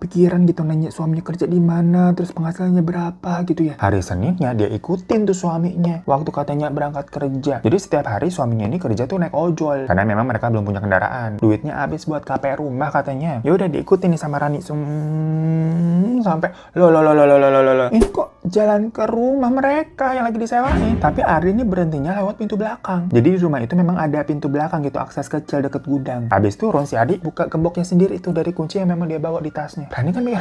kepikiran gitu nanya suaminya kerja di mana, terus penghasilannya berapa gitu ya. Hari Seninnya dia ikutin tuh suaminya waktu katanya berangkat kerja. Jadi setiap hari suaminya ini kerja tuh naik ojol karena memang mereka belum punya kendaraan. Duitnya habis buat KP rumah katanya. Ya udah diikutin nih sama Rani sampai loh. Ini kok jalan ke rumah mereka yang lagi disewain. Tapi Ardi ini berhentinya lewat pintu belakang. Jadi di rumah itu memang ada pintu belakang gitu, akses kecil deket gudang. Habis turun si Ardi buka gemboknya sendiri itu dari kunci yang memang dia bawa di tasnya. Rani kan mikir,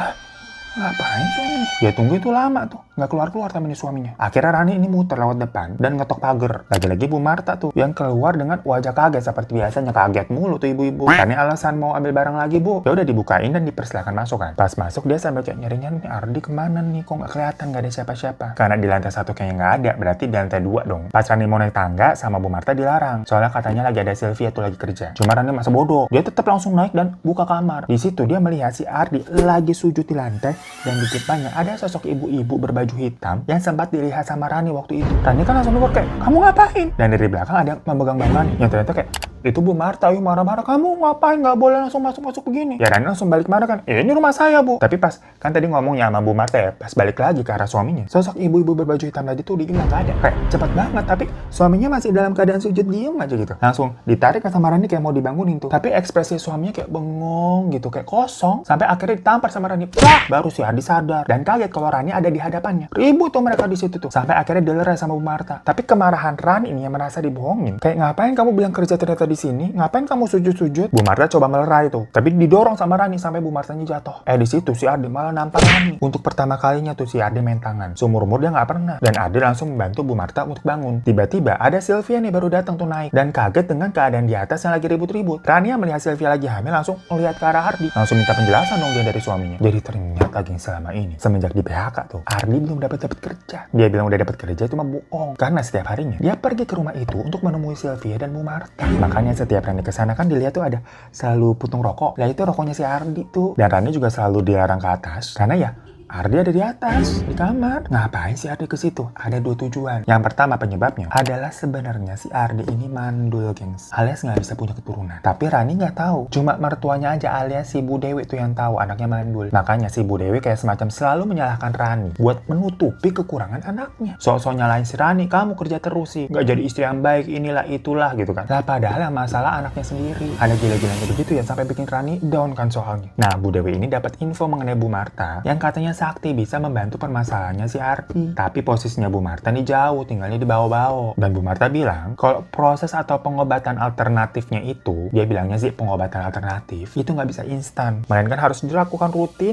ngapain suaminya? Ya tunggu itu lama tuh, nggak keluar-keluar temennya suaminya. Akhirnya Rani ini muter lewat depan dan ngetok pagar. Lagi-lagi Bu Marta tuh yang keluar dengan wajah kaget seperti biasanya, kaget mulu tuh ibu-ibu. Rani alasan mau ambil barang lagi Bu. Ya udah dibukain dan dipersilakan masuk kan. Pas masuk dia sambil kayak nyari-nyari nih, Ardi kemana nih? Kok nggak kelihatan, nggak ada siapa-siapa? Karena di lantai 1 kayaknya nggak ada, berarti di lantai 2 dong. Pas Rani mau naik tangga sama Bu Marta dilarang. Soalnya katanya lagi ada Sylvia tuh lagi kerja. Cuma Rani masa bodoh, dia tetap langsung naik dan buka kamar. Di situ dia melihat si Ardi lagi sujud di lantai. Dan di depannya ada sosok ibu-ibu berbaju hitam yang sempat dilihat sama Rani waktu itu. Rani kan langsung keluar kayak, kamu ngapain? Dan dari belakang ada yang memegang bang Rani yang ternyata kayak, itu Bu Marta, yuk marah-marah, kamu ngapain, nggak boleh langsung masuk-masuk begini. Ya Rani langsung balik marah kan, ini rumah saya Bu. Tapi pas, kan tadi ngomongnya sama Bu Marta ya, pas balik lagi ke arah suaminya, sosok ibu-ibu berbaju hitam tadi tuh dia nggak ada. Kayak cepet banget, tapi suaminya masih dalam keadaan sujud diem aja gitu. Langsung ditarik sama Rani kayak mau dibangunin tuh. Tapi ekspresi suaminya kayak bengong gitu, kayak kosong. Sampai akhirnya ditampar sama Rani. Wah, baru si Ardi sadar dan kaget kalau Rani ada di hadapannya. Ribut tuh mereka di situ tuh. Sampai akhirnya dilerai sama Bu Marta. Tapi kemarahan Rani ini yang merasa dibohongin. Kayak ngapain kamu bilang kerja ternyata di sini? Ngapain kamu sujud-sujud? Bu Marta coba melerai tuh. Tapi didorong sama Rani sampai Bu Martanya jatuh. Di situ si Ardi malah nampar Rani. Untuk pertama kalinya tuh si Ardi main tangan. Seumur-umur dia nggak pernah. Dan Ardi langsung membantu Bu Marta untuk bangun. Tiba-tiba ada Sylvia nih baru datang tuh naik. Dan kaget dengan keadaan di atas yang lagi ribut-ribut. Rani yang melihat Sylvia lagi hamil langsung melihat ke arah Ardi. Langsung minta penjelasan dong dia dari suaminya. Jadi ternyata geng selama ini semenjak di PHK tuh Ardi belum dapat kerja. Dia bilang udah dapat kerja cuma bohong. Karena setiap harinya dia pergi ke rumah itu untuk menemui Sylvia dan Bu Marta. Makanya setiap Rani kesana kan dilihat tuh ada selalu putung rokok. Lah itu rokoknya si Ardi tuh. Dan Rani juga selalu dilarang ke atas. Karena ya Ardi ada di atas, di kamar. Ngapain si Ardi ke situ? Ada 2 tujuan. Yang pertama penyebabnya adalah sebenarnya si Ardi ini mandul, gengs. Alias nggak bisa punya keturunan. Tapi Rani nggak tahu. Cuma mertuanya aja alias si Bu Dewi tuh yang tahu anaknya mandul. Makanya si Bu Dewi kayak semacam selalu menyalahkan Rani buat menutupi kekurangan anaknya. Sok-sok nyalain si Rani, kamu kerja terus sih, nggak jadi istri yang baik, inilah itulah gitu kan. Lah padahal yang masalah anaknya sendiri. Ada gila-gilanya begitu ya sampai bikin Rani down kan soalnya. Nah Bu Dewi ini dapat info mengenai Bu Marta yang katanya sakti bisa membantu permasalahannya si Ardi. Tapi posisinya Bu Marta nih jauh, tinggalnya di bawah-bawah. Dan Bu Marta bilang, kalau proses atau pengobatan alternatifnya itu, dia bilangnya sih pengobatan alternatif, itu nggak bisa instan. Melainkan harus dilakukan rutin